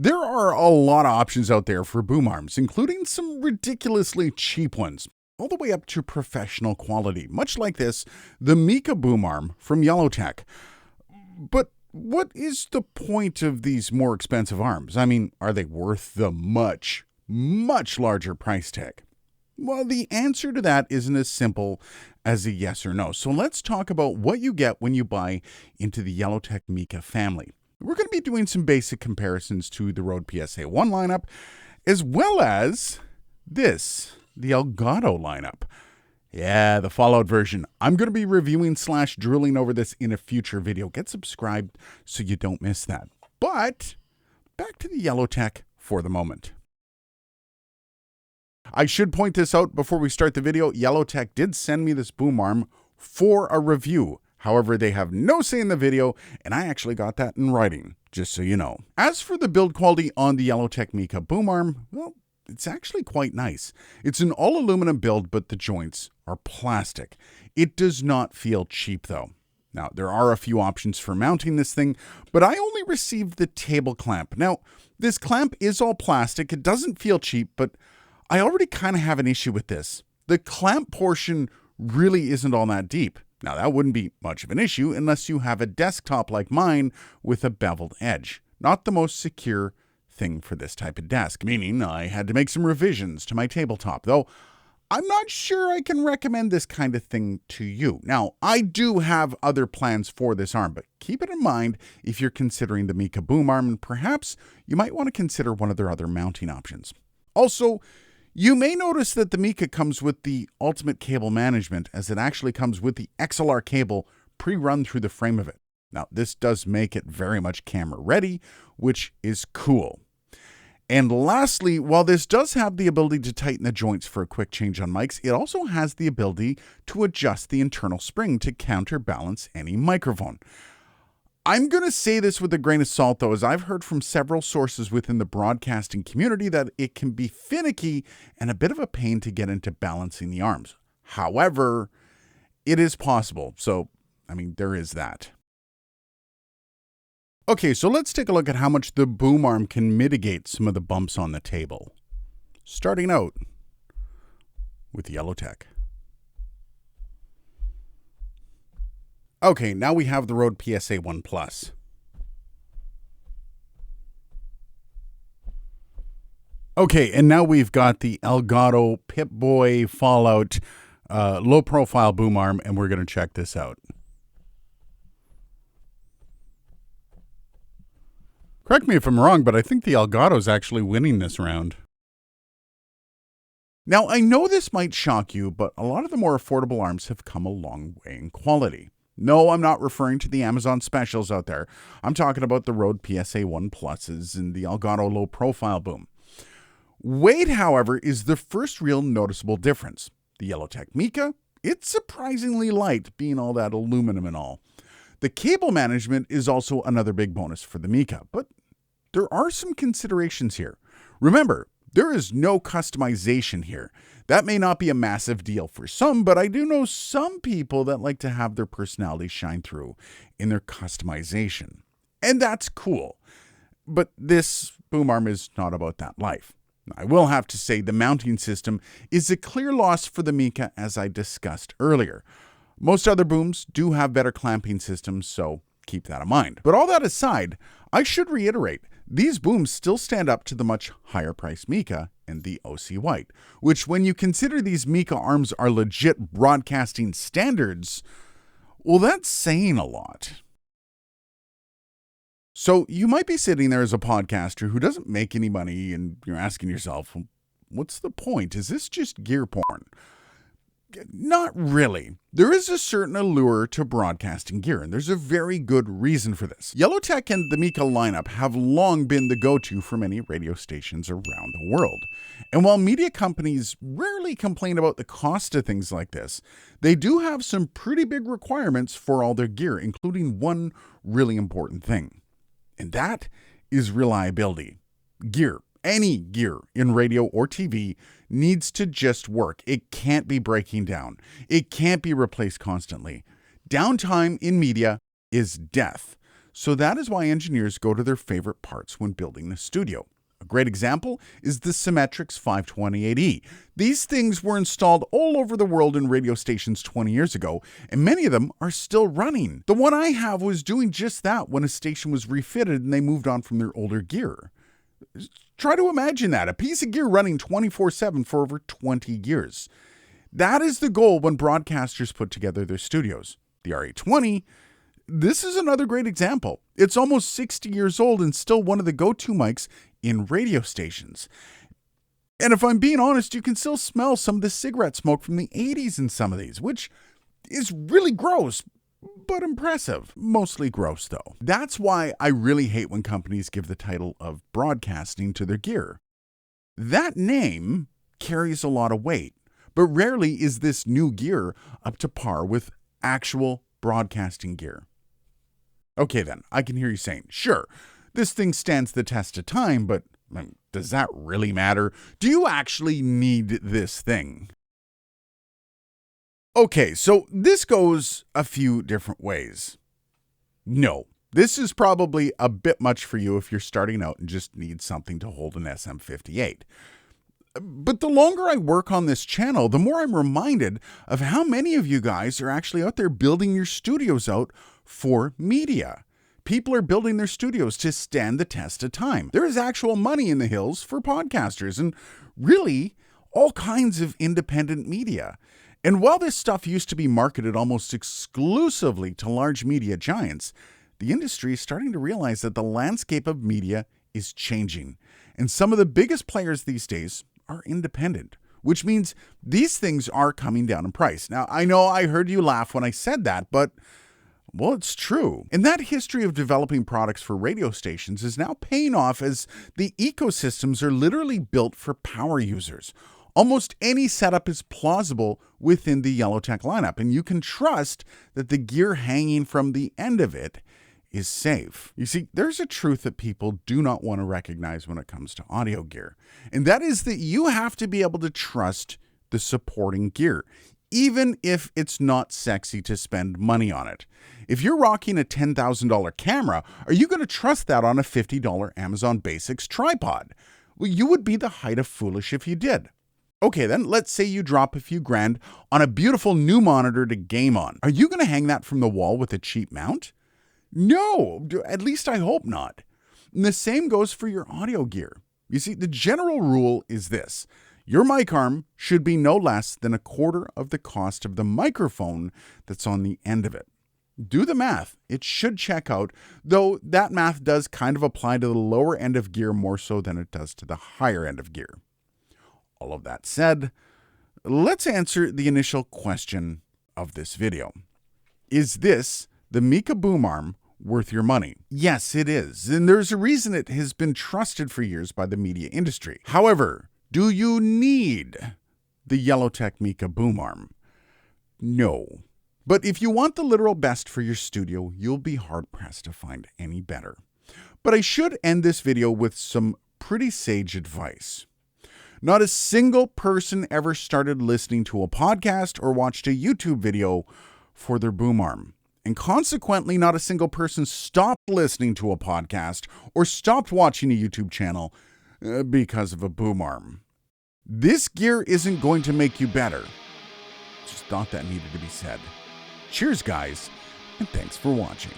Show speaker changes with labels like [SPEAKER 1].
[SPEAKER 1] There are a lot of options out there for boom arms, including some ridiculously cheap ones, all the way up to professional quality, much like this, the Mika boom arm from Yellowtec. But what is the point of these more expensive arms? I mean, are they worth the much larger price tag? Well, the answer to that isn't as simple as a yes or no. So let's talk about what you get when you buy into the Yellowtec Mika family. We're going to be doing some basic comparisons to the Rode PSA 1 lineup, as well as this, the Elgato lineup. Yeah, the Fallout version. I'm going to be reviewing / drilling over this in a future video. Get subscribed so you don't miss that. But back to the Yellowtec for the moment. I should point this out before we start the video. Yellowtec did send me this boom arm for a review. However, they have no say in the video, and I actually got that in writing, just so you know. As for the build quality on the Yellowtec Mika boom arm, well, it's actually quite nice. It's an all-aluminum build, but the joints are plastic. It does not feel cheap, though. Now, there are a few options for mounting this thing, but I only received the table clamp. Now, this clamp is all plastic. It doesn't feel cheap, but I already kind of have an issue with this. The clamp portion really isn't all that deep. Now, that wouldn't be much of an issue unless you have a desktop like mine with a beveled edge. Not the most secure thing for this type of desk, meaning I had to make some revisions to my tabletop, though I'm not sure I can recommend this kind of thing to you. Now, I do have other plans for this arm, but keep it in mind if you're considering the Mika boom arm, and perhaps you might want to consider one of their other mounting options. Also, you may notice that the Mika comes with the ultimate cable management, as it actually comes with the XLR cable pre-run through the frame of it. Now, this does make it very much camera ready, which is cool. And lastly, while this does have the ability to tighten the joints for a quick change on mics, it also has the ability to adjust the internal spring to counterbalance any microphone. I'm going to say this with a grain of salt, though, as I've heard from several sources within the broadcasting community that it can be finicky and a bit of a pain to get into balancing the arms. However, it is possible. So, I mean, there is that. Okay, so let's take a look at how much the boom arm can mitigate some of the bumps on the table. Starting out with Yellowtec. Okay, now we have the Rode PSA 1 Plus. Okay, and now we've got the Elgato Pip-Boy Fallout low-profile boom arm, and we're going to check this out. Correct me if I'm wrong, but I think the Elgato's actually winning this round. Now, I know this might shock you, but a lot of the more affordable arms have come a long way in quality. No, I'm not referring to the Amazon specials out there. I'm talking about the Rode PSA 1 Pluses and the Elgato low-profile boom. Weight, however, is the first real noticeable difference. The Yellowtec Mika, it's surprisingly light, being all that aluminum and all. The cable management is also another big bonus for the Mika, but there are some considerations here. Remember, there is no customization here. That may not be a massive deal for some, but I do know some people that like to have their personality shine through in their customization. And that's cool. But this boom arm is not about that life. I will have to say the mounting system is a clear loss for the Mika, as I discussed earlier. Most other booms do have better clamping systems, so keep that in mind. But all that aside, I should reiterate, these booms still stand up to the much higher priced Mika and the OC White, which when you consider these Mika arms are legit broadcasting standards, well, that's saying a lot. So you might be sitting there as a podcaster who doesn't make any money and you're asking yourself, what's the point? Is this just gear porn? Not really. There is a certain allure to broadcasting gear, and there's a very good reason for this. Yellowtec and the Mika lineup have long been the go-to for many radio stations around the world. And while media companies rarely complain about the cost of things like this, they do have some pretty big requirements for all their gear, including one really important thing. And that is reliability. Gear, any gear in radio or TV, needs to just work. It can't be breaking down. It can't be replaced constantly. Downtime in media is death. So that is why engineers go to their favorite parts when building a studio. A great example is the Symmetrix 528E. These things were installed all over the world in radio stations 20 years ago, and many of them are still running. The one I have was doing just that when a station was refitted and they moved on from their older gear. Try to imagine that, a piece of gear running 24/7 for over 20 years. That is the goal when broadcasters put together their studios. The RA20, this is another great example. It's almost 60 years old and still one of the go-to mics in radio stations. And if I'm being honest, you can still smell some of the cigarette smoke from the 80s in some of these, which is really gross, but impressive. Mostly gross, though. That's why I really hate when companies give the title of broadcasting to their gear. That name carries a lot of weight, but rarely is this new gear up to par with actual broadcasting gear. Okay then, I can hear you saying, sure, this thing stands the test of time, but does that really matter? Do you actually need this thing? Okay, so this goes a few different ways. No, this is probably a bit much for you if you're starting out and just need something to hold an SM58. But the longer I work on this channel, the more I'm reminded of how many of you guys are actually out there building your studios out for media. People are building their studios to stand the test of time. There is actual money in the hills for podcasters and really all kinds of independent media. And while this stuff used to be marketed almost exclusively to large media giants, the industry is starting to realize that the landscape of media is changing. And some of the biggest players these days are independent, which means these things are coming down in price. Now, I know I heard you laugh when I said that, but well, it's true. And that history of developing products for radio stations is now paying off as the ecosystems are literally built for power users. Almost any setup is plausible within the Yellowtec lineup, and you can trust that the gear hanging from the end of it is safe. You see, there's a truth that people do not want to recognize when it comes to audio gear, and that is that you have to be able to trust the supporting gear, even if it's not sexy to spend money on it. If you're rocking a $10,000 camera, are you going to trust that on a $50 Amazon Basics tripod? Well, you would be the height of foolish if you did. Okay, then let's say you drop a few grand on a beautiful new monitor to game on. Are you going to hang that from the wall with a cheap mount? No, at least I hope not. And the same goes for your audio gear. You see, the general rule is this. Your mic arm should be no less than a quarter of the cost of the microphone that's on the end of it. Do the math. It should check out, though that math does kind of apply to the lower end of gear more so than it does to the higher end of gear. All of that said, let's answer the initial question of this video. Is this, the Mika boom arm, worth your money? Yes, it is, and there's a reason it has been trusted for years by the media industry. However, do you need the Yellowtec Mika boom arm? No. But if you want the literal best for your studio, you'll be hard-pressed to find any better. But I should end this video with some pretty sage advice. Not a single person ever started listening to a podcast or watched a YouTube video for their boom arm. And consequently, not a single person stopped listening to a podcast or stopped watching a YouTube channel because of a boom arm. This gear isn't going to make you better. Just thought that needed to be said. Cheers, guys, and thanks for watching.